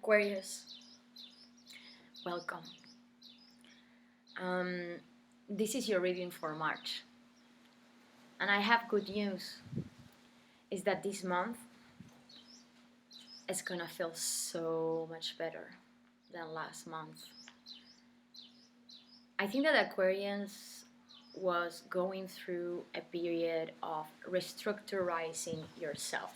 Aquarius, welcome. This is your reading for March. And I have good news, is that this month is gonna feel so much better than last month. I think that Aquarius was going through a period of restructurizing yourself.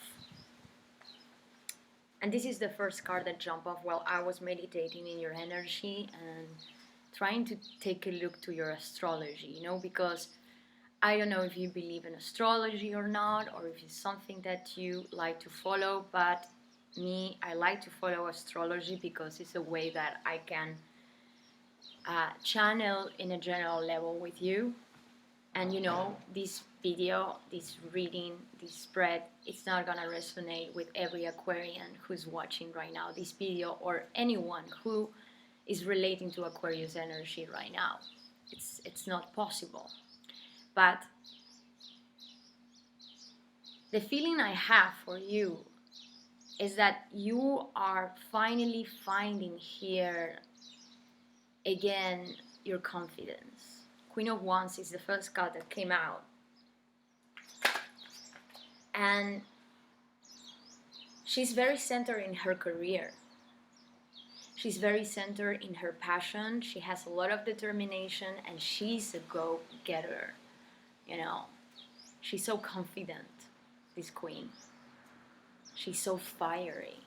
And this is the first card that jumped off while I was meditating in your energy and trying to take a look to your astrology, because I don't know if you believe in astrology or not, or if it's something that you like to follow, but me, I like to follow astrology because it's a way that I can channel in a general level with you. And this video, this reading, this spread, it's not gonna resonate with every Aquarian who's watching right now this video, or anyone who is relating to Aquarius energy right now. It's not possible. But the feeling I have for you is that you are finally finding here again your confidence. Queen of Wands is the first card that came out. And she's very centered in her career. She's very centered in her passion. She has a lot of determination and she's a go-getter. She's so confident, this queen. She's so fiery.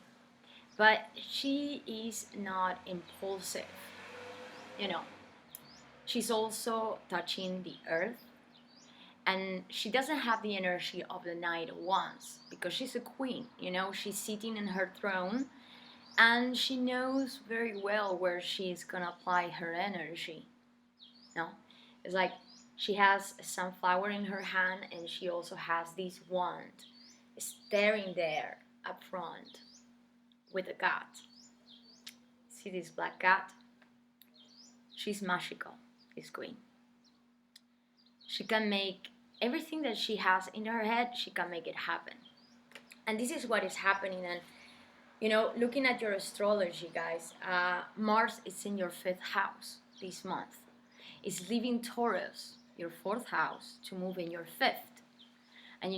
But she is not impulsive. She's also touching the earth, and she doesn't have the energy of the Knight of Wands because she's a queen. She's sitting in her throne, and she knows very well where she's gonna apply her energy. It's like she has a sunflower in her hand, and she also has this wand staring there up front with a cat. See this black cat? She's magical, this queen. She can make everything that she has in her head, she can make it happen. And this is what is happening. And looking at your astrology, guys, Mars is in your 5th house this month. It's leaving Taurus, your 4th house, to move in your 5th. And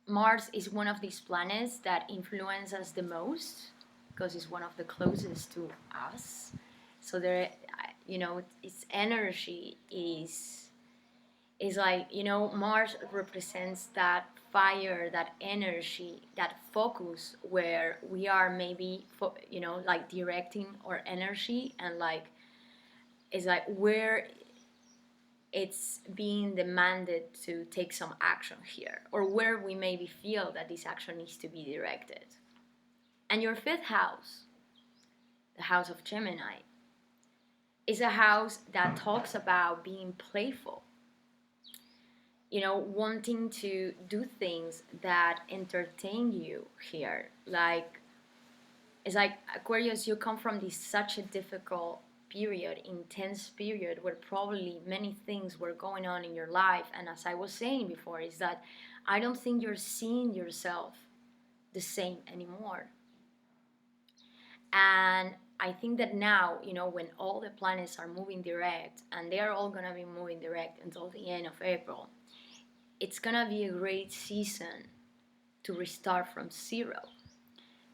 Mars is one of these planets that influence us the most because it's one of the closest to us. So there, its energy is like, Mars represents that fire, that energy, that focus where we are maybe, like directing our energy, and it's like where it's being demanded to take some action here, or where we maybe feel that this action needs to be directed. And your 5th house, the house of Gemini, is a house that talks about being playful, wanting to do things that entertain you here. It's like Aquarius, you come from such a difficult period, intense period, where probably many things were going on in your life. And as I was saying before, is that I don't think you're seeing yourself the same anymore. And I think that now, when all the planets are moving direct, and they are all going to be moving direct until the end of April, it's going to be a great season to restart from zero,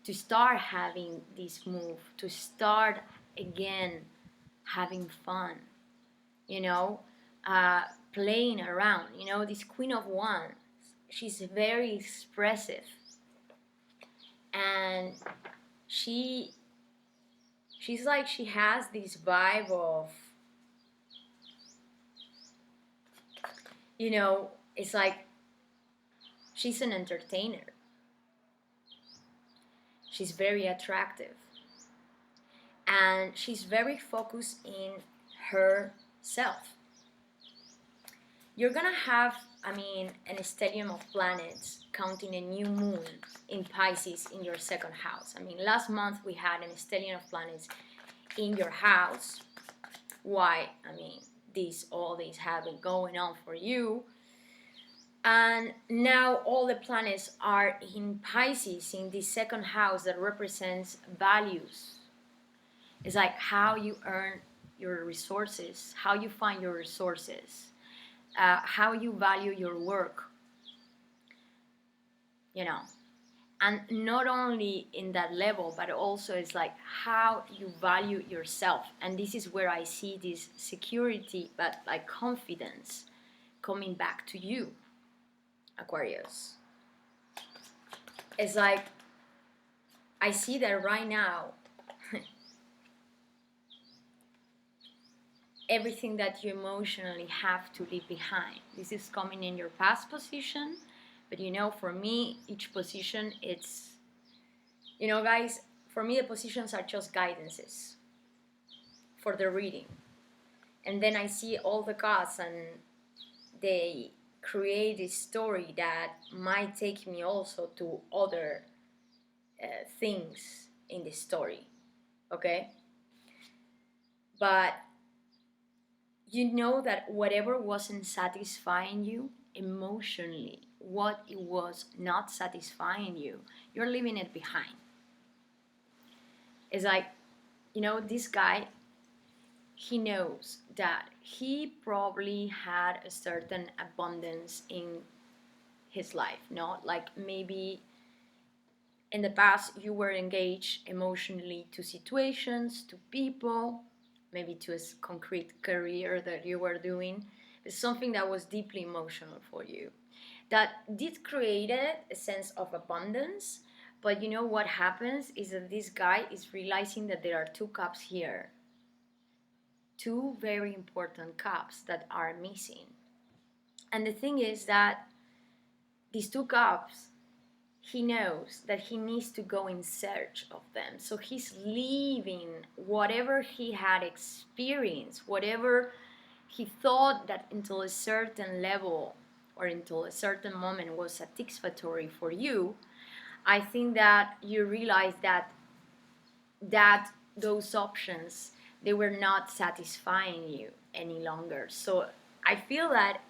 to start having this move, to start again having fun, playing around. This Queen of Wands, she's very expressive, and she's like, she has this vibe of, it's like she's an entertainer. She's very attractive. And she's very focused in herself. You're gonna have, an stellium of planets counting a new moon in Pisces in your 2nd house. Last month we had an stellium of planets in your house. Why? All these have been going on for you. And now all the planets are in Pisces, in the second house that represents values. It's like how you earn your resources, how you find your resources, how you value your work, you know. And not only in that level, but also it's like how you value yourself. And this is where I see this security, but like confidence coming back to you, Aquarius. It's like I see that right now everything that you emotionally have to leave behind. This is coming in your past position, but you know, for me, each position, it's, you know, guys, for me, the positions are just guidances for the reading. And then I see all the cards and they create a story that might take me also to other things in the story, okay? But you know that whatever wasn't satisfying you emotionally, what it was not satisfying you, you're leaving it behind. It's like, you know, this guy, he knows that he probably had a certain abundance in his life, no? Like maybe in the past you were engaged emotionally to situations, to people, maybe to a concrete career that you were doing. It's something that was deeply emotional for you. That did create a sense of abundance, but you know what happens is that this guy is realizing that there are two cups here. Two very important cups that are missing. And the thing is that these two cups, he knows that he needs to go in search of them. So he's leaving whatever he had experienced, whatever he thought that until a certain level or until a certain moment was satisfactory for you. I think that you realize that those options, they were not satisfying you any longer. So I feel that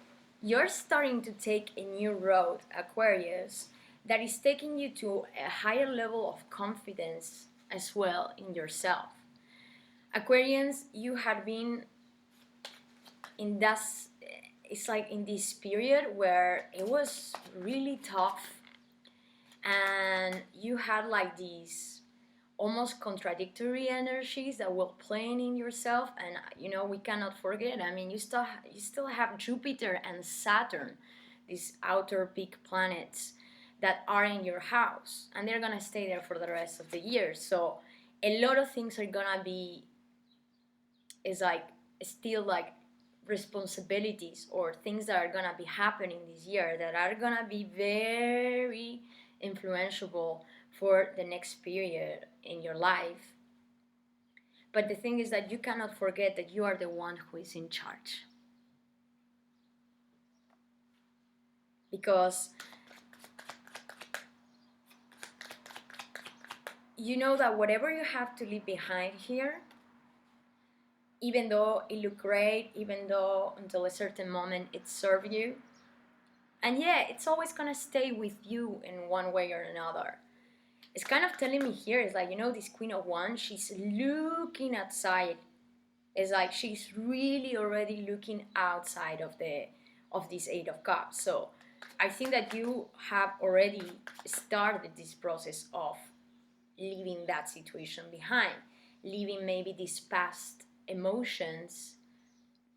you're starting to take a new road, Aquarius, that is taking you to a higher level of confidence as well in yourself. Aquarians, you had been in that, it's like in this period where it was really tough and you had like these almost contradictory energies that were playing in yourself. And you know, we cannot forget, I mean, you still have Jupiter and Saturn, these outer big planets that are in your house, and they're gonna stay there for the rest of the year. So a lot of things are gonna be, is like still like responsibilities or things that are gonna be happening this year that are gonna be very influential for the next period in your life. But the thing is that you cannot forget that you are the one who is in charge. Because you know that whatever you have to leave behind here, even though it looked great, even though until a certain moment it served you, and yeah, it's always gonna stay with you in one way or another. It's kind of telling me here, it's like, you know, this Queen of Wands, she's looking outside. It's like she's really already looking outside of this Eight of Cups. So I think that you have already started this process of leaving that situation behind, leaving maybe these past emotions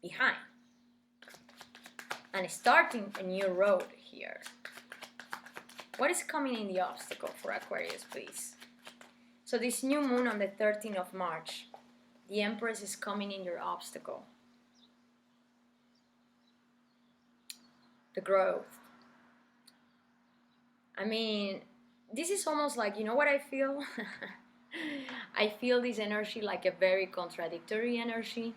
behind, and starting a new road here. What is coming in the obstacle for Aquarius, please? So this new moon on the 13th of March, the Empress is coming in your obstacle. The growth. I mean, this is almost like, you know what I feel? I feel this energy like a very contradictory energy.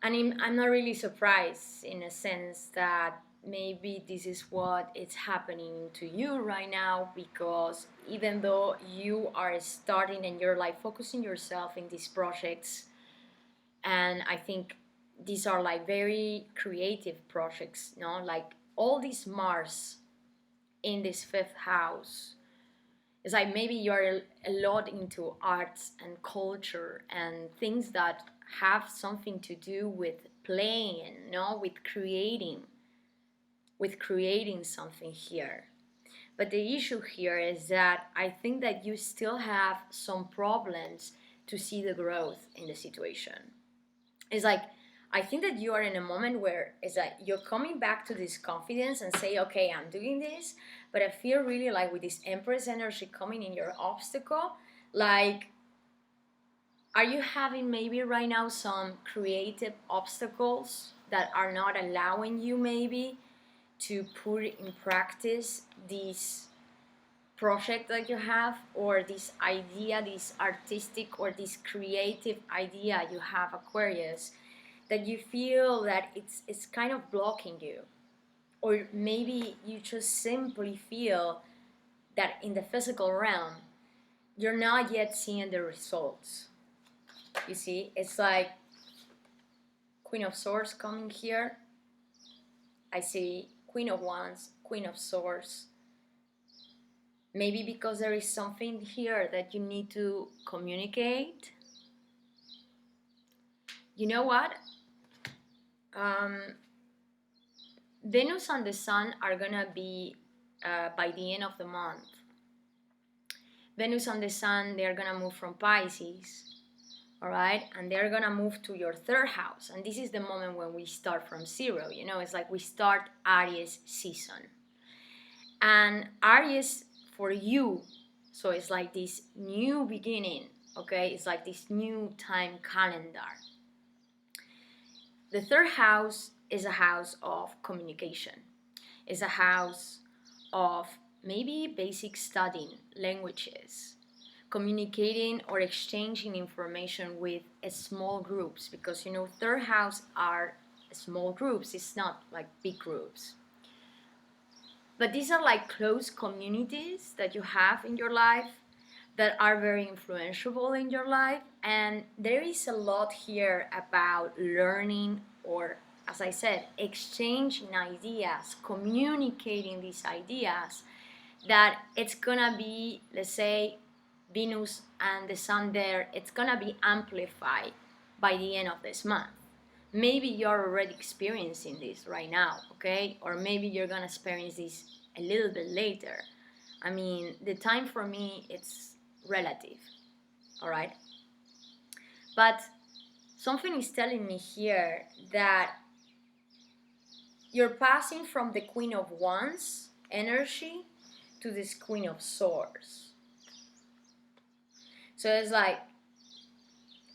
And I'm not really surprised in a sense that maybe this is what is happening to you right now, because even though you are starting and you're like focusing yourself in these projects, and I think these are like very creative projects, no? Like all these Mars in this fifth house. It's like maybe you're a lot into arts and culture and things that have something to do with playing, no? With creating something here. But the issue here is that I think that you still have some problems to see the growth in the situation. It's like, I think that you are in a moment where it's like you're coming back to this confidence and say, okay, I'm doing this, but I feel really like with this Empress energy coming in your obstacle, like, are you having maybe right now some creative obstacles that are not allowing you maybe to put in practice this project that you have, or this idea, this artistic or this creative idea you have, Aquarius, that you feel that it's kind of blocking you? Or maybe you just simply feel that in the physical realm you're not yet seeing the results. You see, it's like Queen of Swords coming here. I see Queen of Wands, Queen of Swords. Maybe because there is something here that you need to communicate. You know what? Venus and the Sun are gonna be by the end of the month. Venus and the Sun, they're gonna move from Pisces, all right, and they're gonna move to your third house, and this is the moment when we start from zero. You know, it's like we start Aries season, and Aries for you, so it's like this new beginning, okay? It's like this new time calendar. The third house is a house of communication. It's a house of maybe basic studying languages, communicating or exchanging information with small groups, because you know third house are small groups, it's not like big groups. But these are like close communities that you have in your life that are very influential in your life, and there is a lot here about learning, or as I said, exchanging ideas, communicating these ideas, that it's gonna be, let's say, Venus and the Sun there, it's gonna be amplified by the end of this month. Maybe you're already experiencing this right now, okay? Or maybe you're gonna experience this a little bit later. I mean, the time for me, it's relative, all right? But something is telling me here that you're passing from the Queen of Wands energy to this Queen of Swords. So it's like,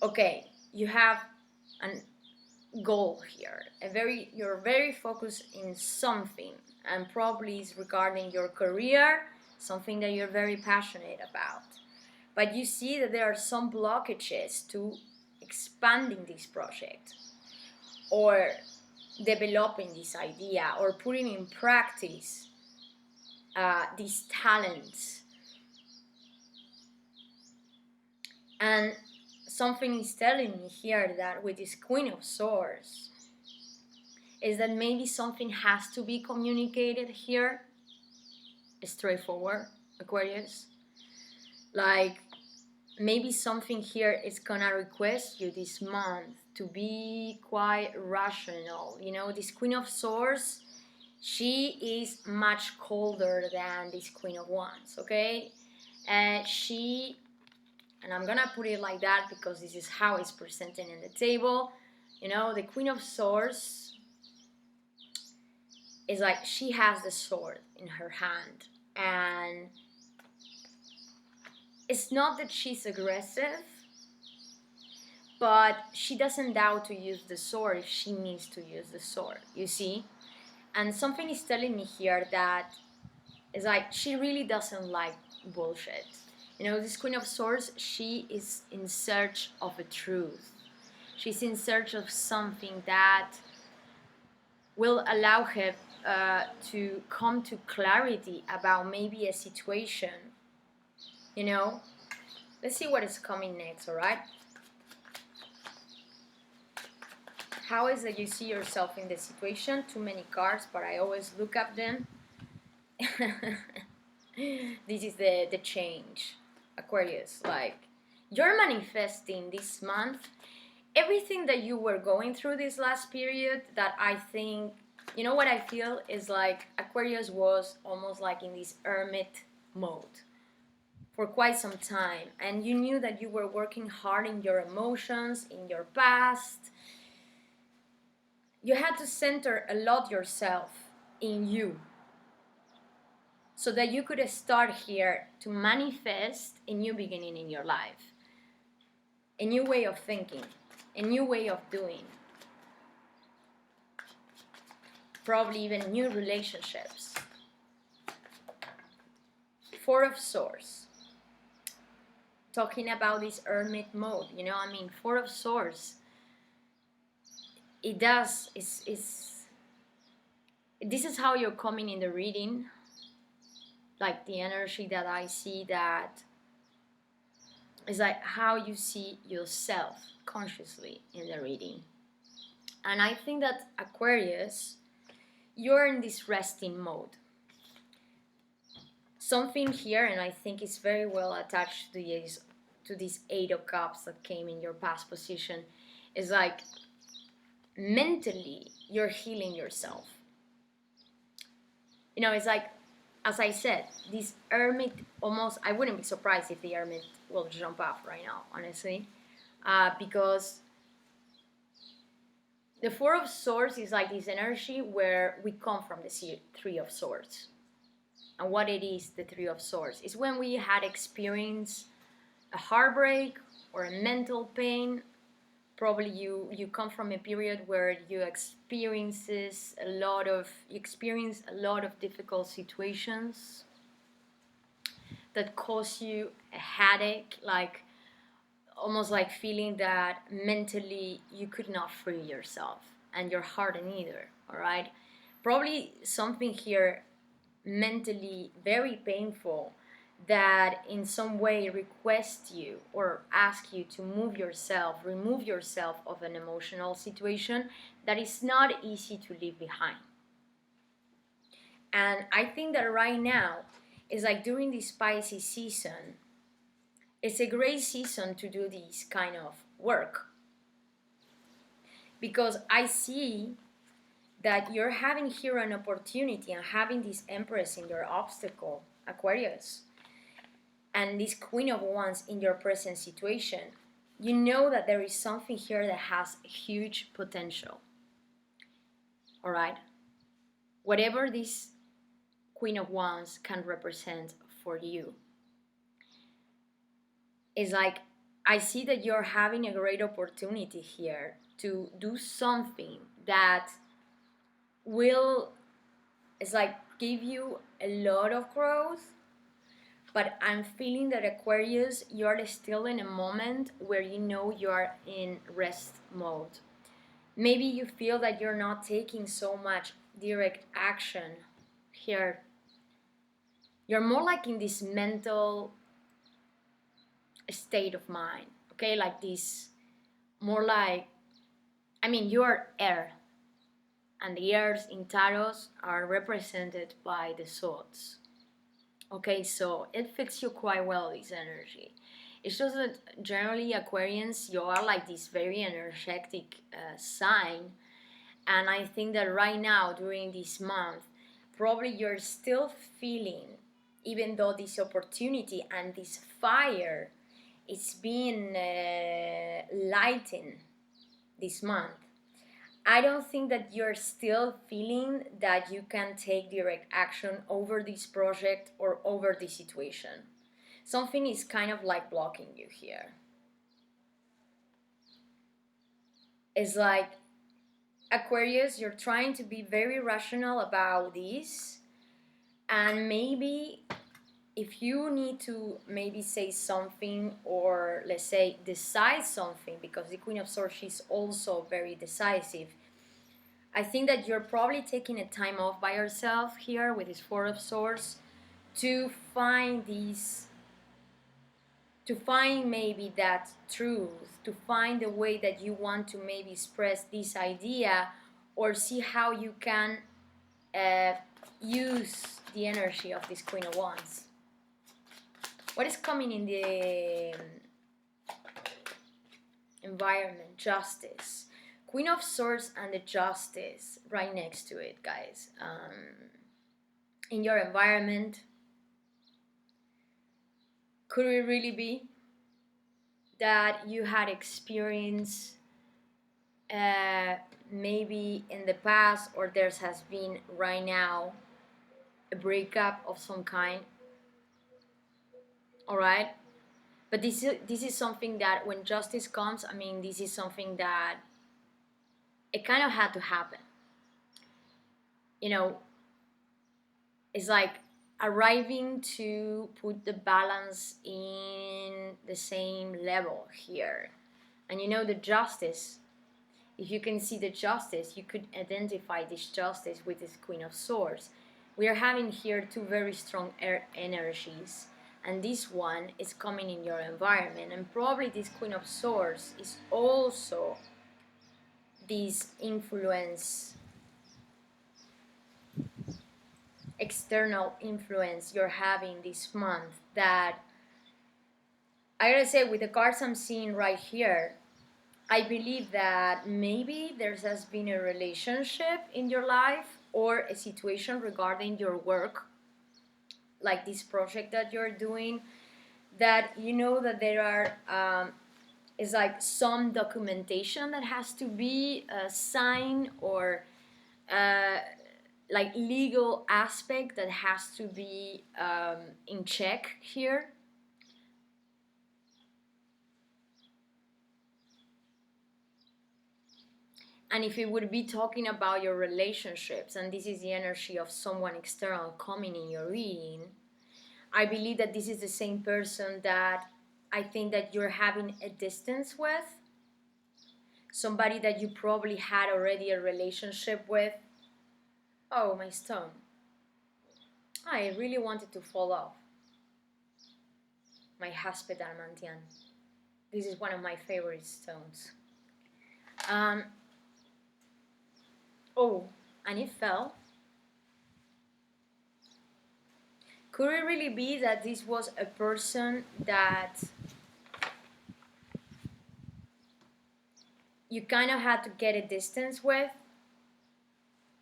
okay, you have a goal here, you're very focused in something, and probably is regarding your career, something that you're very passionate about. But you see that there are some blockages to expanding this project, or developing this idea, or putting in practice these talents. And something is telling me here that with this Queen of Swords is that maybe something has to be communicated here. Straightforward, Aquarius. Like, maybe something here is gonna request you this month to be quite rational. You know, this Queen of Swords, she is much colder than this Queen of Wands, okay? And I'm gonna put it like that because this is how it's presented in the table. You know, the Queen of Swords is like, she has the sword in her hand, and it's not that she's aggressive, but she doesn't doubt to use the sword if she needs to use the sword, you see? And something is telling me here that it's like she really doesn't like bullshit. You know, this Queen of Swords, she is in search of a truth. She's in search of something that will allow her to come to clarity about maybe a situation. You know, let's see what is coming next, all right? how is that you see yourself in the situation? Too many cards, but I always look at them. This is the change, Aquarius. Like, you're manifesting this month everything that you were going through this last period. That I think, you know what I feel is like Aquarius was almost like in this hermit mode for quite some time, and you knew that you were working hard in your emotions, in your past. You had to center a lot yourself in you so that you could start here to manifest a new beginning in your life, a new way of thinking, a new way of doing, probably even new relationships. Four of Swords, talking about this hermit mode, you know, I mean, Four of Swords, this is how you're coming in the reading, like the energy that I see, that is like how you see yourself consciously in the reading. And I think that Aquarius, you're in this resting mode. Something here, and I think it's very well attached to this Eight of Cups that came in your past position, is like mentally you're healing yourself. You know, it's like, as I said, this hermit, almost, I wouldn't be surprised if the hermit will jump off right now, honestly, because the Four of Swords is like this energy where we come from the Three of Swords. And what it is, the Three of Swords, is when we had experienced a heartbreak or a mental pain. Probably you come from a period where you experience a lot of difficult situations that cause you a headache, like almost like feeling that mentally you could not free yourself, and your heart neither. All right, probably something here mentally very painful that in some way request you or ask you to remove yourself of an emotional situation that is not easy to leave behind. And I think that right now is like during this Pisces season, it's a great season to do this kind of work, because I see that you're having here an opportunity and having this Empress in your obstacle, Aquarius, and this Queen of Wands in your present situation. You know that there is something here that has huge potential. All right? Whatever this Queen of Wands can represent for you, is like, I see that you're having a great opportunity here to do something that will, it's like, give you a lot of growth. But I'm feeling that Aquarius, you're still in a moment where you know you're in rest mode. Maybe you feel that you're not taking so much direct action here. You're more like in this mental state of mind, okay? Like this, more like, I mean, you are air, and the airs in tarots are represented by the swords. Okay, so it fits you quite well, this energy. It's just that generally Aquarians, you are like this very energetic sign, and I think that right now during this month, probably you're still feeling, even though this opportunity and this fire is being lightened this month, I don't think that you're still feeling that you can take direct action over this project or over this situation. Something is kind of like blocking you here. It's like, Aquarius, you're trying to be very rational about this, and maybe if you need to maybe say something, or let's say decide something, because the Queen of Swords, she's also very decisive, I think that you're probably taking a time off by yourself here with this Four of Swords to find to find maybe that truth, to find the way that you want to maybe express this idea, or see how you can use the energy of this Queen of Wands. What is coming in the environment? Justice. Queen of Swords and the Justice right next to it, guys. In your environment, could it really be that you had experienced maybe in the past, or there has been right now, a breakup of some kind? All right, but this is something that when justice comes, I mean, this is something that it kind of had to happen. You know, it's like arriving to put the balance in the same level here. And you know, the justice, if you can see the justice, you could identify this justice with this Queen of Swords. We are having here two very strong energies, and this one is coming in your environment, and probably this Queen of Swords is also this influence, external influence you're having this month, that I gotta say, with the cards I'm seeing right here, I believe that maybe there has been a relationship in your life or a situation regarding your work, like this project that you're doing, that you know that there are is like some documentation that has to be signed, or like legal aspect that has to be in check here. And if it would be talking about your relationships, and this is the energy of someone external coming in your reading, I believe that this is the same person that I think that you're having a distance with. Somebody that you probably had already a relationship with. Oh, my stone. I really wanted to fall off. My Haspe Darmantian. This is one of my favorite stones. Oh, and it fell. Could it really be that this was a person that you kind of had to get a distance with,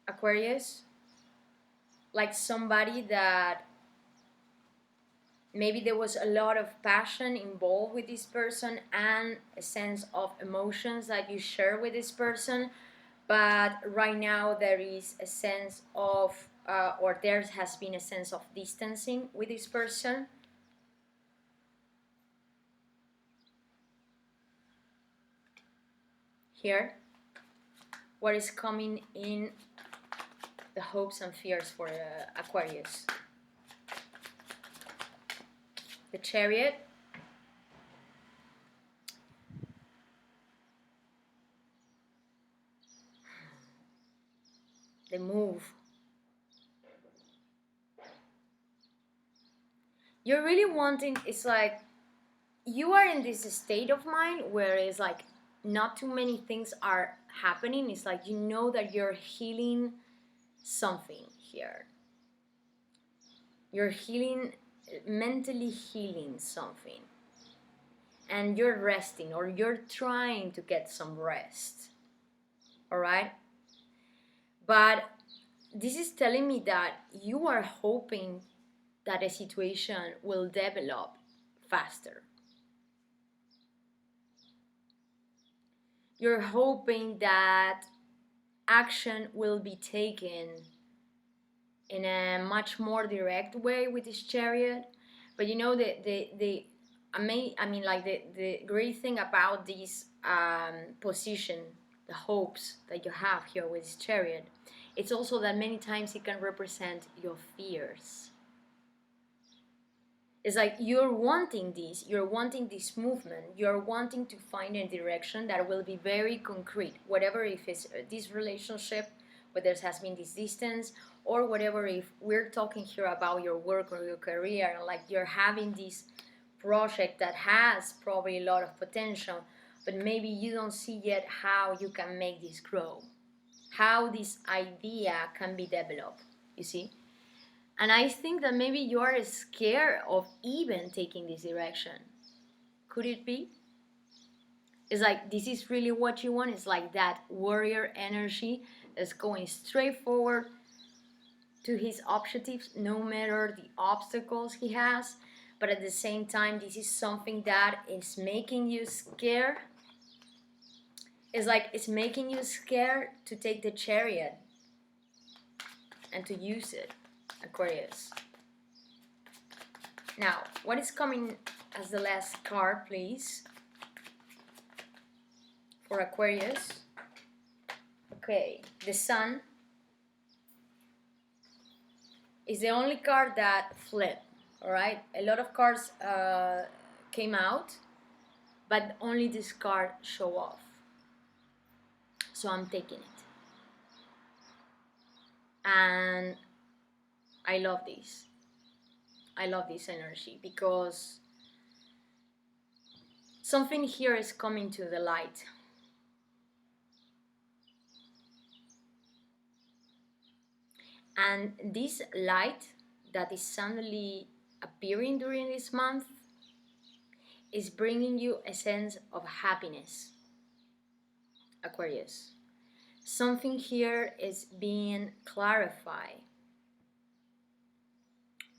Aquarius? Like somebody that maybe there was a lot of passion involved with this person and a sense of emotions that you share with this person, but right now there is a sense of or there has been a sense of distancing with this person. Here, what is coming in the hopes and fears for Aquarius? The Chariot, the Move. You're really wanting, it's like you are in this state of mind where it's like not too many things are happening. It's like you know that you're healing something here. You're healing, mentally healing something. And you're resting, or you're trying to get some rest. Alright? But this is telling me that you are hoping that a situation will develop faster. You're hoping that action will be taken in a much more direct way with this Chariot. But you know, the great thing about this position, the hopes that you have here with this Chariot, it's also that many times it can represent your fears. It's like you're wanting this movement, you're wanting to find a direction that will be very concrete, whatever, if it's this relationship, whether there has been this distance, or whatever, if we're talking here about your work or your career, like you're having this project that has probably a lot of potential, but maybe you don't see yet how you can make this grow, how this idea can be developed, you see? And I think that maybe you are scared of even taking this direction. Could it be? It's like, this is really what you want. It's like that warrior energy that's going straight forward to his objectives, no matter the obstacles he has. But at the same time, this is something that is making you scared. It's like, it's making you scared to take the chariot and to use it, Aquarius. Now, what is coming as the last card, please, for Aquarius? Okay, the Sun is the only card that flipped, all right? A lot of cards came out, but only this card show off. So I'm taking it. And I love this. I love this energy because something here is coming to the light. And this light that is suddenly appearing during this month is bringing you a sense of happiness, Aquarius. Something here is being clarified.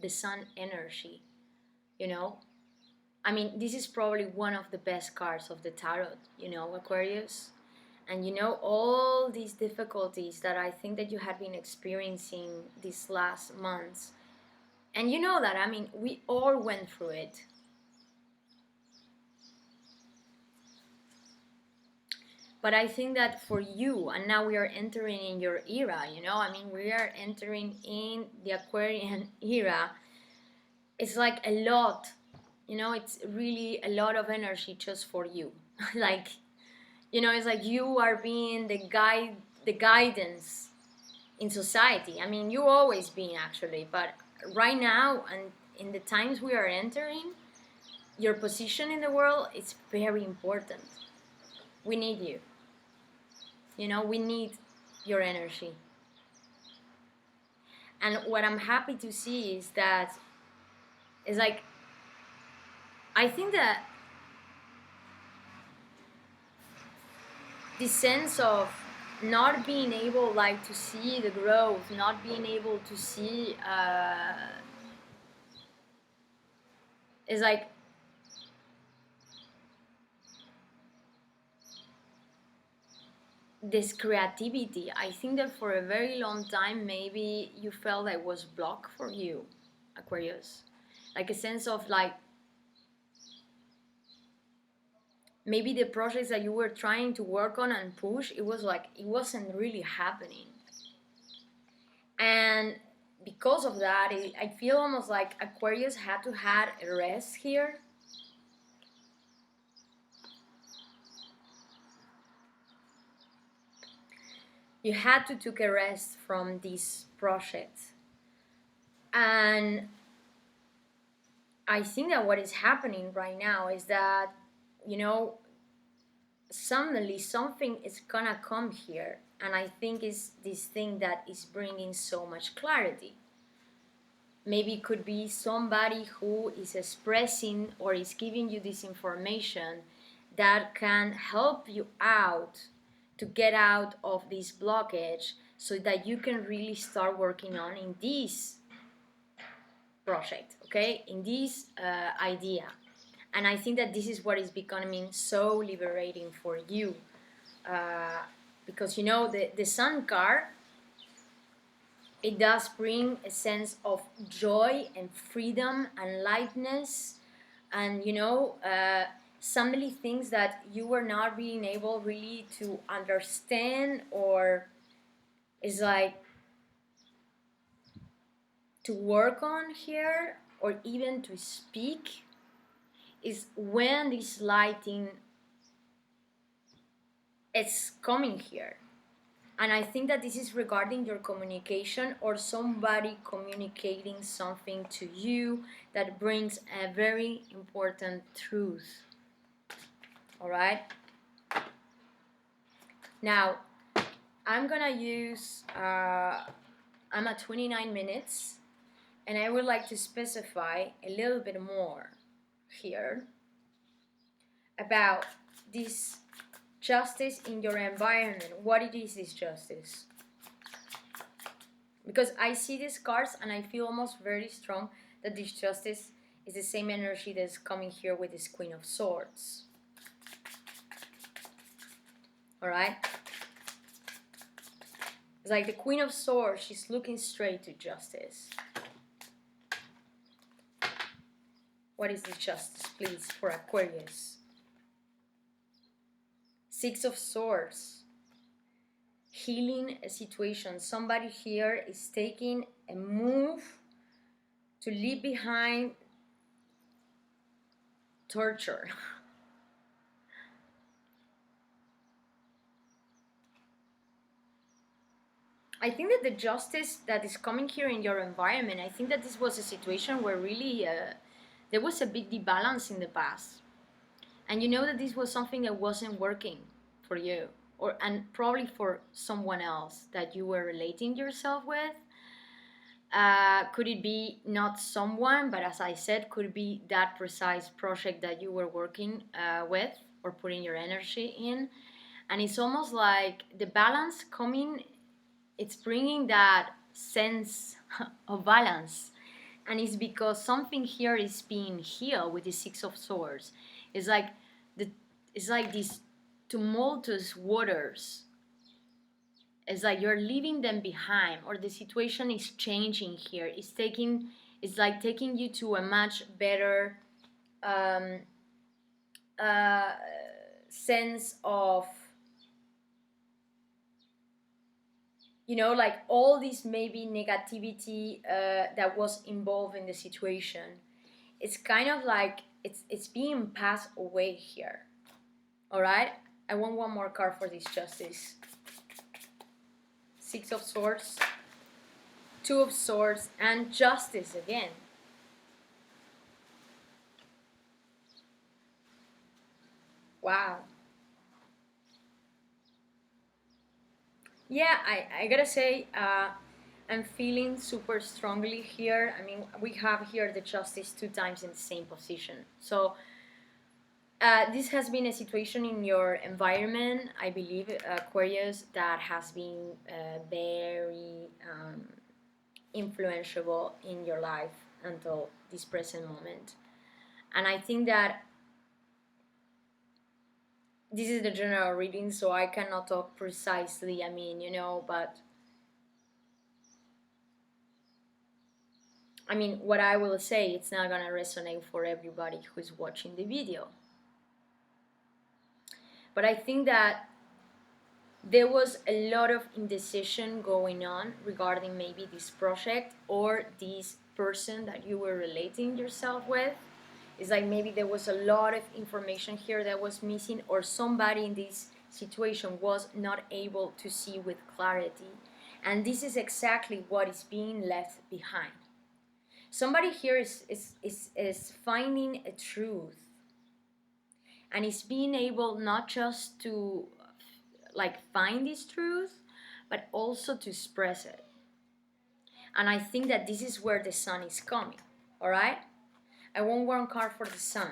The Sun energy, you know? I mean, this is probably one of the best cards of the tarot, you know, Aquarius. And you know, all these difficulties that I think that you have been experiencing these last months. And you know that, I mean, we all went through it. But I think that for you, and now we are entering in your era, you know, I mean, we are entering in the Aquarian era. It's like a lot, you know, it's really a lot of energy just for you. Like, you know, it's like you are being the guidance in society. I mean, you always been actually, but right now and in the times we are entering, your position in the world is very important. We need you. You know, we need your energy. And what I'm happy to see is that it's like, I think that this sense of not being able like to see the growth, not being able to see is like this creativity. I think that for a very long time maybe you felt that it was blocked for you, Aquarius. Like a sense of like maybe the projects that you were trying to work on and push, it was like it wasn't really happening. And because of that, I feel almost like Aquarius had to have a rest here. You had to take a rest from this project. And I think that what is happening right now is that, you know, suddenly something is gonna come here, and I think it's this thing that is bringing so much clarity. Maybe it could be somebody who is expressing or is giving you this information that can help you out to get out of this blockage so that you can really start working on in this project, okay, in this idea. And I think that this is what is becoming so liberating for you. Because, you know, the Sun card, it does bring a sense of joy and freedom and lightness. And, you know, suddenly things that you were not being able really to understand, or is like to work on here, or even to speak, is when this lighting is coming here. And I think that this is regarding your communication or somebody communicating something to you that brings a very important truth. All right? Now, I'm gonna use, I'm at 29 minutes, and I would like to specify a little bit more here about this justice in your environment. What it is this justice? Because I see these cards and I feel almost very strong that this justice is the same energy that's coming here with this Queen of Swords. Alright? It's like the Queen of Swords, she's looking straight to justice. What is this justice, please, for Aquarius? Six of Swords. Healing a situation. Somebody here is taking a move to leave behind torture. I think that the justice that is coming here in your environment, I think that this was a situation where really there was a big debalance in the past. And you know that this was something that wasn't working for you, and probably for someone else that you were relating yourself with. Could it be not someone, but as I said, could be that precise project that you were working with or putting your energy in. And it's almost like the balance coming, it's bringing that sense of balance. And it's because something here is being healed with the Six of Swords. It's like these tumultuous waters. It's like you're leaving them behind, or the situation is changing here. It's like taking you to a much better sense of, you know, like all this maybe negativity that was involved in the situation. It's kind of like it's being passed away here. All right, I want one more card for this justice. Six of Swords, Two of Swords, and Justice again. Wow. Yeah, I gotta say, I'm feeling super strongly here. I mean, we have here the Justice 2 times in the same position. So this has been a situation in your environment, I believe, Aquarius, that has been very influential in your life until this present moment. And I think that this is the general reading, so I cannot talk precisely, I mean, you know, but I mean, what I will say, it's not gonna resonate for everybody who's watching the video. But I think that there was a lot of indecision going on regarding maybe this project or this person that you were relating yourself with. It's like maybe there was a lot of information here that was missing, or somebody in this situation was not able to see with clarity. And this is exactly what is being left behind. Somebody here is finding a truth, and is being able not just to like find this truth, but also to express it. And I think that this is where the Sun is coming. All right, I want one card for the Sun.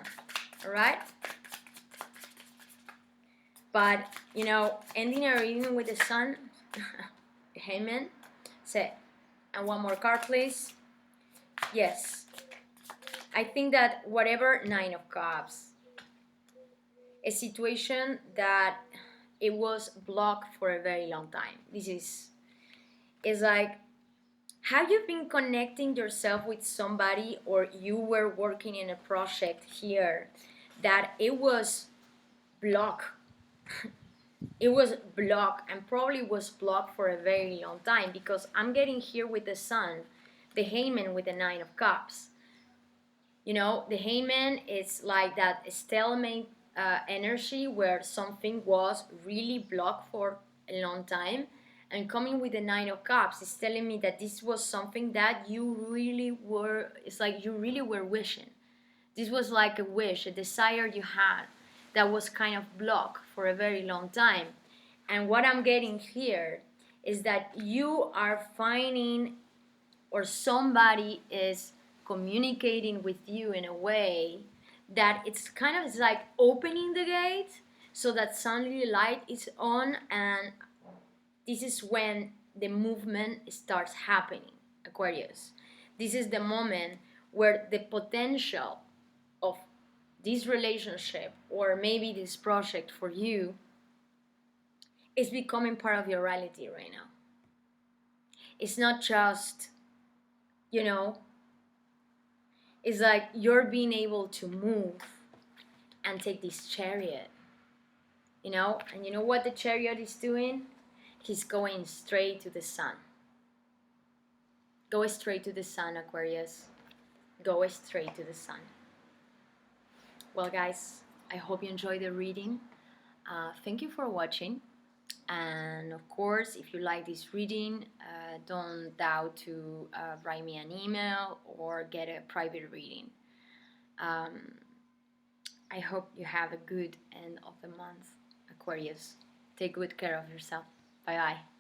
All right, but you know, ending a reading with the Sun, Amen. Say, and one more card, please. Yes, I think that whatever, Nine of Cups, a situation that it was blocked for a very long time. This is like, have you been connecting yourself with somebody, or you were working in a project here that it was blocked? It was blocked, and probably was blocked for a very long time, because I'm getting here with the Sun, the Hangman with the Nine of Cups. You know, the Hangman is like that stalemate energy where something was really blocked for a long time, And coming with the Nine of Cups is telling me that this was something that you really were, it's like you really were wishing. This was like a wish, a desire you had that was kind of blocked for a very long time. And what I'm getting here is that you are finding, or somebody is communicating with you in a way that it's kind of, it's like opening the gate so that suddenly light is on, and this is when the movement starts happening, Aquarius. This is the moment where the potential of this relationship or maybe this project for you is becoming part of your reality right now. It's not just, you know, it's like you're being able to move and take this chariot, you know, and you know what the chariot is doing? He's going straight to the sun. Go straight to the sun, Aquarius. Go straight to the sun. Well, guys, I hope you enjoyed the reading. Thank you for watching. And of course, if you like this reading, don't doubt to write me an email or get a private reading. I hope you have a good end of the month, Aquarius. Take good care of yourself. Bye-bye.